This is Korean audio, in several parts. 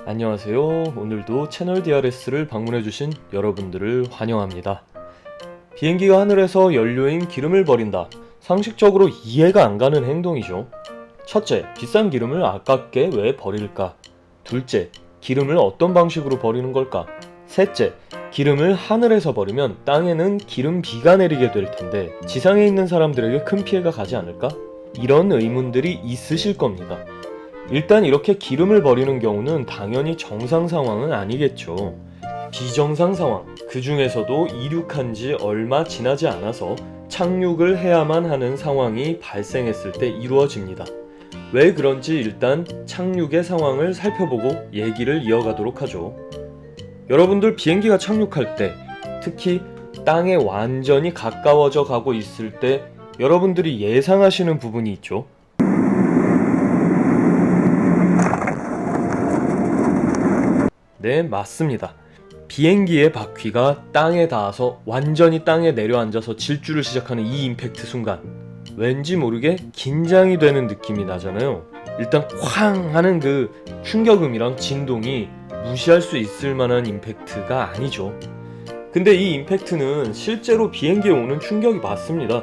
안녕하세요. 오늘도 채널 DRS를 방문해주신 여러분들을 환영합니다. 비행기가 하늘에서 연료인 기름을 버린다. 상식적으로 이해가 안 가는 행동이죠. 첫째, 비싼 기름을 아깝게 왜 버릴까? 둘째, 기름을 어떤 방식으로 버리는 걸까? 셋째, 기름을 하늘에서 버리면 땅에는 기름비가 내리게 될 텐데 지상에 있는 사람들에게 큰 피해가 가지 않을까? 이런 의문들이 있으실 겁니다. 일단 이렇게 기름을 버리는 경우는 당연히 정상 상황은 아니겠죠. 비정상 상황, 그 중에서도 이륙한 지 얼마 지나지 않아서 착륙을 해야만 하는 상황이 발생했을 때 이루어집니다. 왜 그런지 일단 착륙의 상황을 살펴보고 얘기를 이어가도록 하죠. 여러분들 비행기가 착륙할 때, 특히 땅에 완전히 가까워져 가고 있을 때 여러분들이 예상하시는 부분이 있죠. 네, 맞습니다. 비행기의 바퀴가 땅에 닿아서 완전히 땅에 내려앉아서 질주를 시작하는 이 임팩트 순간 왠지 모르게 긴장이 되는 느낌이 나잖아요. 일단 쾅 하는 그 충격음이랑 진동이 무시할 수 있을 만한 임팩트가 아니죠. 근데 이 임팩트는 실제로 비행기에 오는 충격이 맞습니다.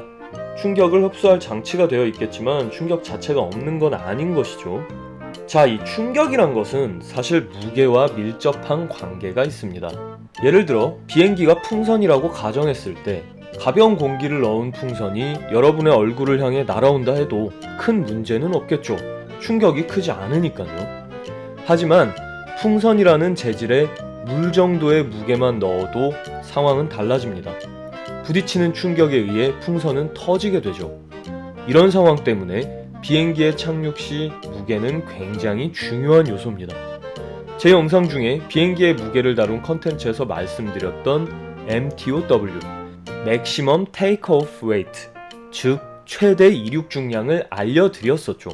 충격을 흡수할 장치가 되어 있겠지만 충격 자체가 없는 건 아닌 것이죠. 자, 이 충격이란 것은 사실 무게와 밀접한 관계가 있습니다. 예를 들어 비행기가 풍선이라고 가정했을 때 가벼운 공기를 넣은 풍선이 여러분의 얼굴을 향해 날아온다 해도 큰 문제는 없겠죠. 충격이 크지 않으니까요. 하지만 풍선이라는 재질에 물 정도의 무게만 넣어도 상황은 달라집니다. 부딪히는 충격에 의해 풍선은 터지게 되죠. 이런 상황 때문에 비행기에 착륙 시 무게는 굉장히 중요한 요소입니다. 제 영상 중에 비행기의 무게를 다룬 컨텐츠에서 말씀드렸던 MTOW, Maximum Takeoff Weight, 즉 최대 이륙 중량을 알려드렸었죠.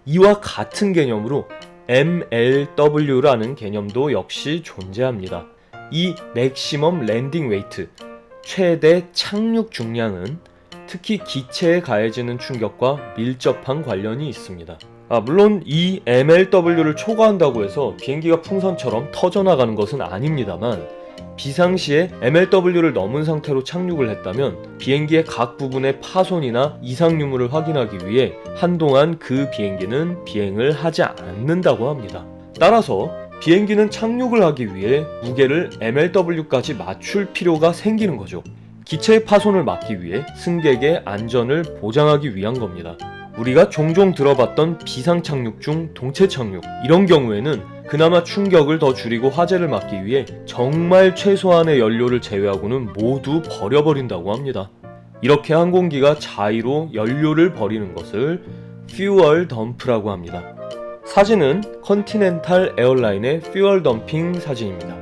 이와 같은 개념으로 MLW라는 개념도 역시 존재합니다. 이 Maximum Landing Weight, 최대 착륙 중량은 특히 기체에 가해지는 충격과 밀접한 관련이 있습니다. 물론 이 MLW를 초과한다고 해서 비행기가 풍선처럼 터져나가는 것은 아닙니다만 비상시에 MLW를 넘은 상태로 착륙을 했다면 비행기의 각 부분의 파손이나 이상 유무를 확인하기 위해 한동안 그 비행기는 비행을 하지 않는다고 합니다. 따라서 비행기는 착륙을 하기 위해 무게를 MLW까지 맞출 필요가 생기는 거죠. 기체의 파손을 막기 위해 승객의 안전을 보장하기 위한 겁니다. 우리가 종종 들어봤던 비상착륙 중 동체착륙, 이런 경우에는 그나마 충격을 더 줄이고 화재를 막기 위해 정말 최소한의 연료를 제외하고는 모두 버려버린다고 합니다. 이렇게 항공기가 자의로 연료를 버리는 것을 fuel dump라고 합니다. 사진은 컨티넨탈 에어라인의 fuel dumping 사진입니다.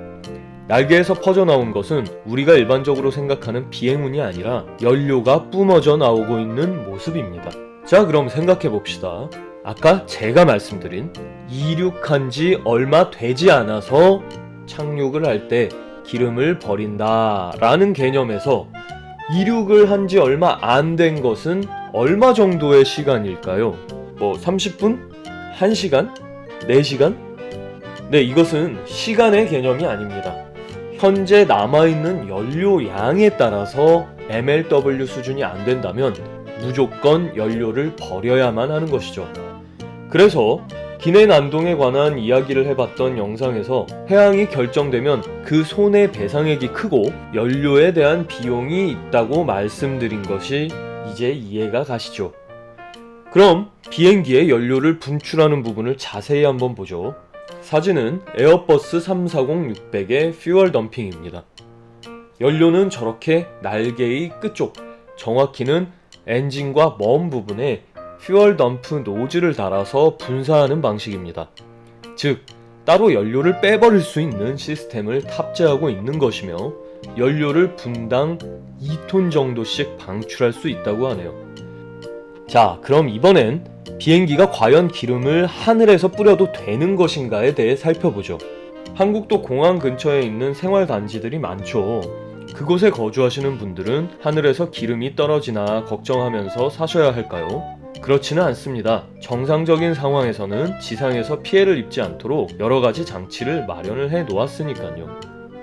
날개에서 퍼져나온 것은 우리가 일반적으로 생각하는 비행운이 아니라 연료가 뿜어져 나오고 있는 모습입니다. 자, 그럼 생각해봅시다. 아까 제가 말씀드린 이륙한 지 얼마 되지 않아서 착륙을 할 때 기름을 버린다 라는 개념에서 이륙을 한 지 얼마 안 된 것은 얼마 정도의 시간일까요? 30분? 1시간? 4시간? 네, 이것은 시간의 개념이 아닙니다. 현재 남아있는 연료 양에 따라서 MLW 수준이 안 된다면 무조건 연료를 버려야만 하는 것이죠. 그래서 기내 난동에 관한 이야기를 해봤던 영상에서 해양이 결정되면 그 손해배상액이 크고 연료에 대한 비용이 있다고 말씀드린 것이 이제 이해가 가시죠. 그럼 비행기에 연료를 분출하는 부분을 자세히 한번 보죠. 사진은 에어버스 340-600의 퓨얼 덤핑입니다. 연료는 저렇게 날개의 끝쪽, 정확히는 엔진과 먼 부분에 퓨얼 덤프 노즐을 달아서 분사하는 방식입니다. 즉, 따로 연료를 빼버릴 수 있는 시스템을 탑재하고 있는 것이며 연료를 분당 2톤 정도씩 방출할 수 있다고 하네요. 자, 그럼 이번엔 비행기가 과연 기름을 하늘에서 뿌려도 되는 것인가에 대해 살펴보죠. 한국도 공항 근처에 있는 생활단지들이 많죠. 그곳에 거주하시는 분들은 하늘에서 기름이 떨어지나 걱정하면서 사셔야 할까요? 그렇지는 않습니다. 정상적인 상황에서는 지상에서 피해를 입지 않도록 여러가지 장치를 마련을 해 놓았으니까요.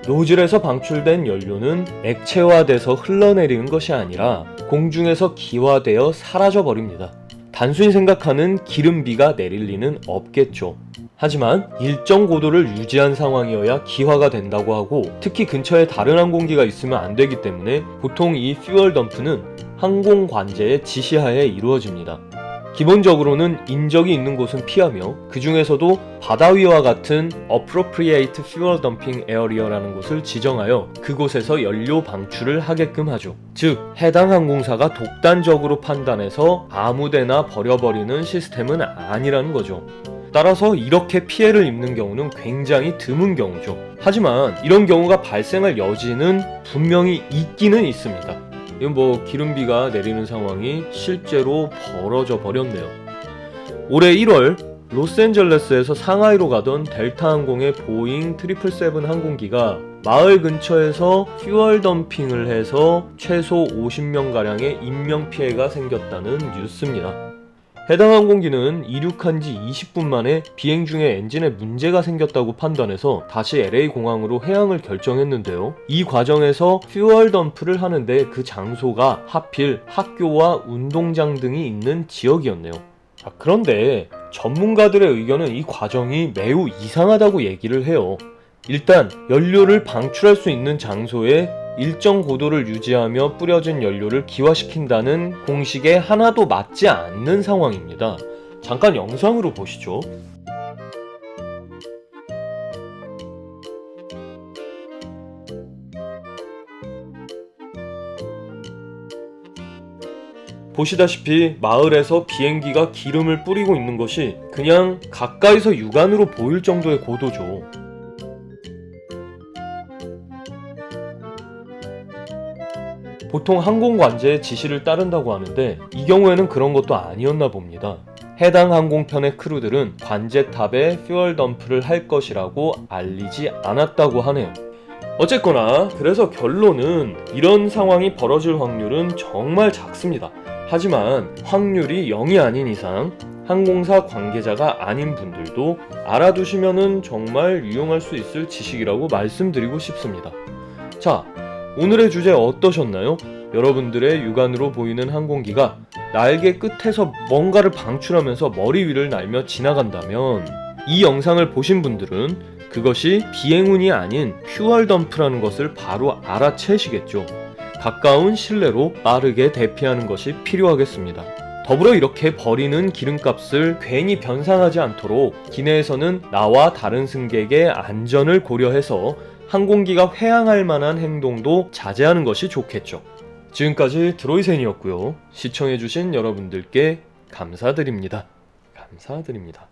노즐에서 방출된 연료는 액체화돼서 흘러내리는 것이 아니라 공중에서 기화되어 사라져 버립니다. 단순히 생각하는 기름비가 내릴 리는 없겠죠. 하지만 일정 고도를 유지한 상황이어야 기화가 된다고 하고, 특히 근처에 다른 항공기가 있으면 안 되기 때문에 보통 이 퓨얼 덤프는 항공 관제의 지시하에 이루어집니다. 기본적으로는 인적이 있는 곳은 피하며, 그 중에서도 바다 위와 같은 Appropriate Fuel Dumping Area라는 곳을 지정하여 그곳에서 연료 방출을 하게끔 하죠. 즉, 해당 항공사가 독단적으로 판단해서 아무데나 버려버리는 시스템은 아니라는 거죠. 따라서 이렇게 피해를 입는 경우는 굉장히 드문 경우죠. 하지만 이런 경우가 발생할 여지는 분명히 있기는 있습니다. 이건 기름비가 내리는 상황이 실제로 벌어져 버렸네요. 올해 1월 로스앤젤레스에서 상하이로 가던 델타 항공의 보잉 777 항공기가 마을 근처에서 퓨얼 덤핑을 해서 최소 50명가량의 인명피해가 생겼다는 뉴스입니다. 해당 항공기는 이륙한 지 20분 만에 비행 중에 엔진에 문제가 생겼다고 판단해서 다시 LA 공항으로 해항을 결정했는데요. 이 과정에서 퓨얼 덤프를 하는데 그 장소가 하필 학교와 운동장 등이 있는 지역이었네요. 그런데 전문가들의 의견은 이 과정이 매우 이상하다고 얘기를 해요. 일단 연료를 방출할 수 있는 장소에 일정 고도를 유지하며 뿌려진 연료를 기화시킨다는 공식에 하나도 맞지 않는 상황입니다. 잠깐 영상으로 보시죠. 보시다시피 마을에서 비행기가 기름을 뿌리고 있는 것이 그냥 가까이서 육안으로 보일 정도의 고도죠. 보통 항공관제의 지시를 따른다고 하는데 이 경우에는 그런 것도 아니었나 봅니다. 해당 항공편의 크루들은 관제탑에 퓨얼 덤프를 할 것이라고 알리지 않았다고 하네요. 어쨌거나 그래서 결론은 이런 상황이 벌어질 확률은 정말 작습니다. 하지만 확률이 0이 아닌 이상 항공사 관계자가 아닌 분들도 알아두시면은 정말 유용할 수 있을 지식이라고 말씀드리고 싶습니다. 자, 오늘의 주제 어떠셨나요? 여러분들의 육안으로 보이는 항공기가 날개 끝에서 뭔가를 방출하면서 머리 위를 날며 지나간다면 이 영상을 보신 분들은 그것이 비행운이 아닌 퓨얼 덤프라는 것을 바로 알아채시겠죠. 가까운 실내로 빠르게 대피하는 것이 필요하겠습니다. 더불어 이렇게 버리는 기름값을 괜히 변상하지 않도록 기내에서는 나와 다른 승객의 안전을 고려해서 항공기가 회항할 만한 행동도 자제하는 것이 좋겠죠. 지금까지 드로이센이었고요. 시청해주신 여러분들께 감사드립니다. 감사드립니다.